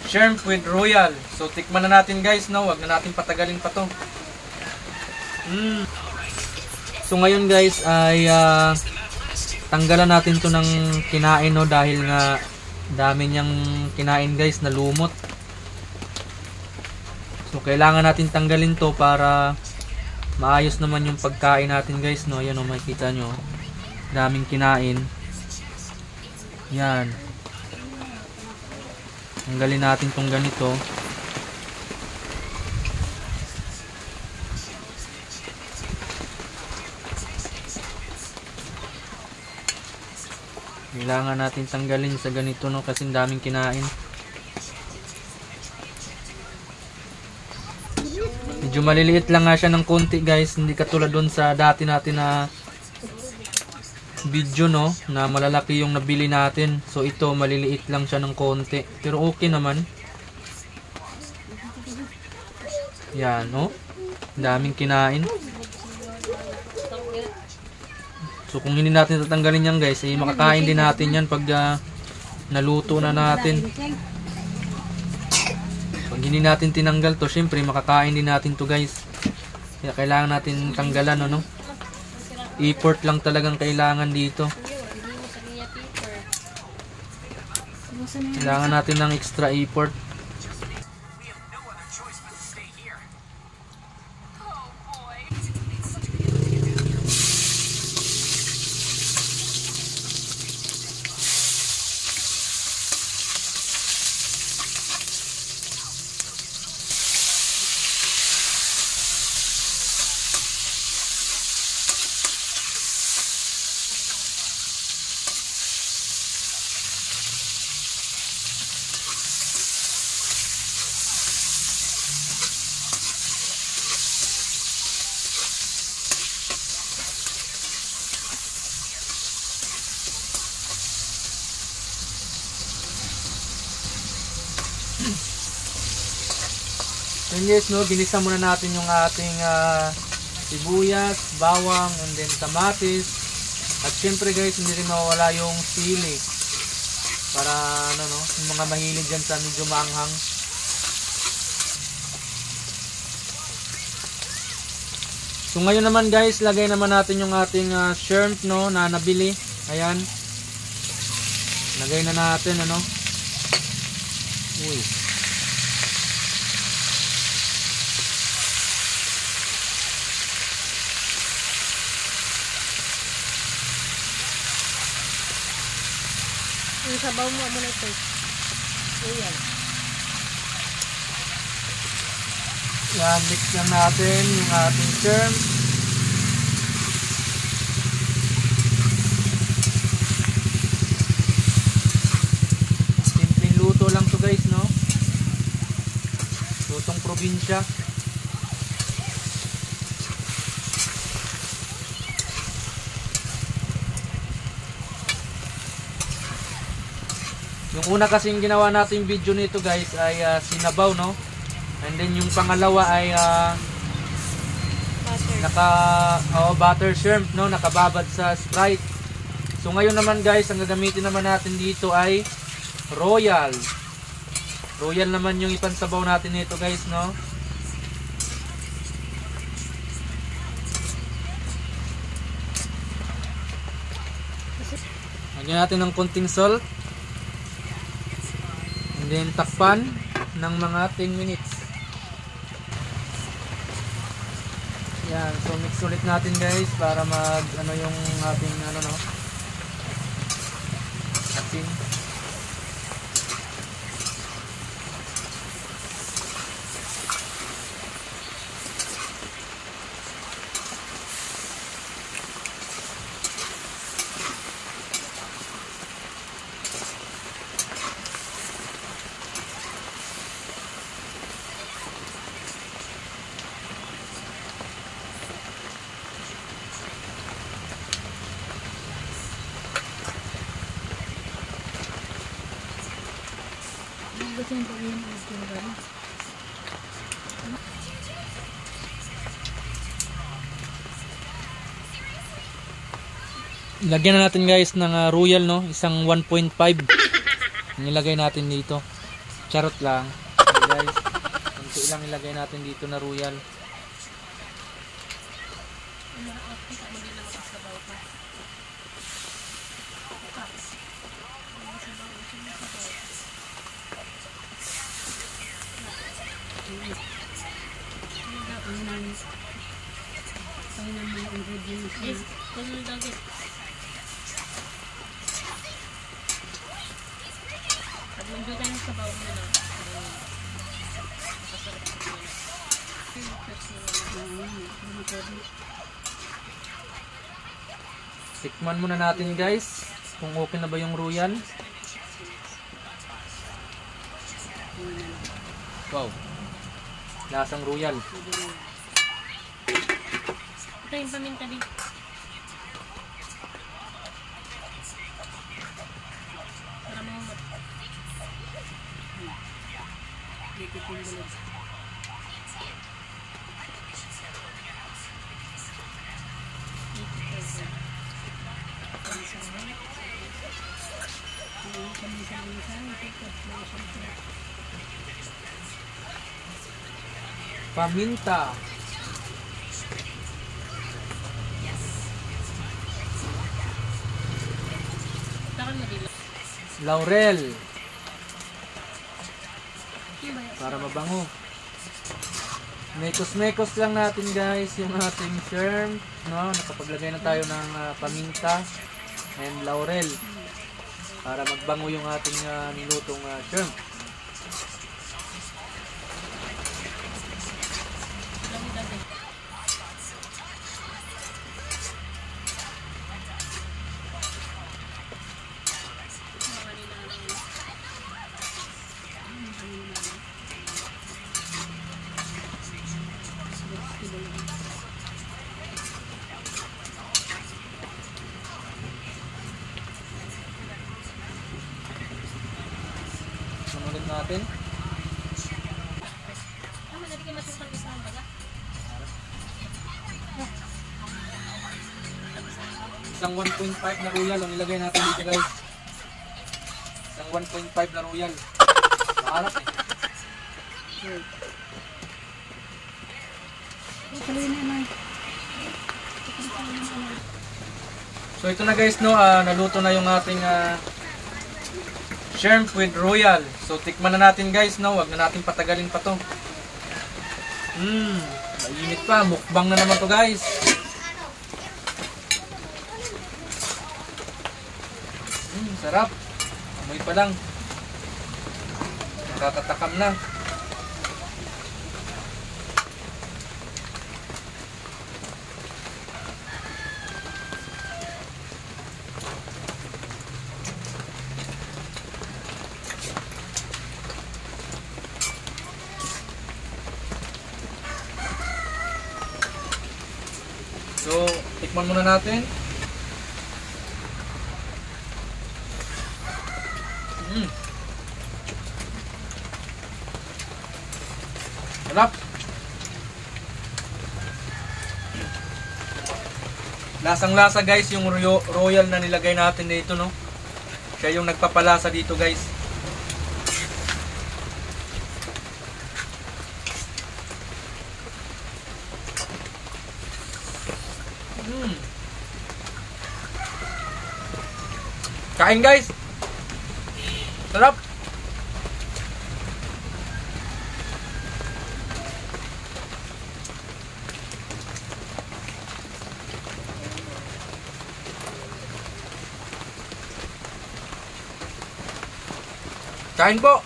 shrimp with royal. So tikman na natin guys, no? Wag na natin patagalin pa to. So ngayon guys ay tanggalan natin to ng kinain, no, dahil nga dami niyang kinain guys na lumot. So kailangan natin tanggalin to para maayos naman yung pagkain natin guys, no. Ayan, oh, makikita nyo, daming kinain. Yan, tanggalin natin tong ganito. Kailangan natin tanggalin sa ganito, no, kasi daming kinain. Medyo maliliit lang nga siya ng konti guys, hindi katulad dun sa dati natin na video, no, na malalaki yung nabili natin. So ito maliliit lang siya ng konti, pero okay naman. Yan, no, daming kinain. So kung hindi natin tatanggalin yan guys, eh, makakain din natin yan pag naluto na natin. Pag hindi natin tinanggal to, syempre makakain din natin to guys. Kaya kailangan natin tanggalan, no? Effort lang talagang kailangan dito. Kailangan natin ng extra effort. Then yes, no, ginisa muna natin yung ating sibuyas, bawang, and then kamatis. At syempre guys, hindi rin mawala yung sili. Para ano, no, yung mga mahilig dyan sa medyo maanghang. So ngayon naman guys, lagay naman natin yung ating shrimp, no, na nabili. Ayan. Lagay na natin, ano. Uy. Yung sabaw mo muna ito. Ayan. Yan, mix lang natin yung ating shrimp. Simpleng luto lang to guys, no? Lutong probinsya. Yung una kasing ginawa natin video nito guys ay sinabaw, no? And then yung pangalawa ay butter shrimp, no? Nakababad sa Sprite. So ngayon naman guys, ang gagamitin naman natin dito ay royal. Royal naman yung ipansabaw natin nito guys, no? Lagyan natin ng konting salt. And then takpan ng mga 10 minutes. Yan, so mix ulit natin guys para mag ano yung ating ano, no, asin. Lagyan na natin guys ng royal, no, isang 1.5 nilagay natin dito. Charot lang. Okay guys. Kunti lang ilagay natin dito na royal. Yes, kunin daw din. Pag nandun ka ng sabaw mo na, masasarap ko yun. Tikman muna natin guys kung okay na ba yung royal. Wow. Lasang royal. Ito yung paminta din. Para mahumot. Dito yung bulog. Paminta. Takal mo din. Laurel. Para mabango. Mekos-mekos lang natin guys yung ating shrimp, no? Nakapaglagay na tayo ng paminta and laurel para magbango yung ating nilutong shrimp. Sumunod natin. Isang 1.5 na royal ang ilagay natin dito guys. Isang 1.5 na royal. Maharap eh. So ito na guys, no, naluto na yung ating shrimp with royal. So tikman na natin guys, no, wag na natin patagalin pa to. Mainit pa, mukbang na naman to guys. Sarap. Amoy pa lang. Nakakatakam na. So, tikman muna natin. Sarap. Lasang-lasa guys yung royal na nilagay natin dito, no? Siya yung nagpapalasa dito guys. Kain guys. Sarap. Kain po.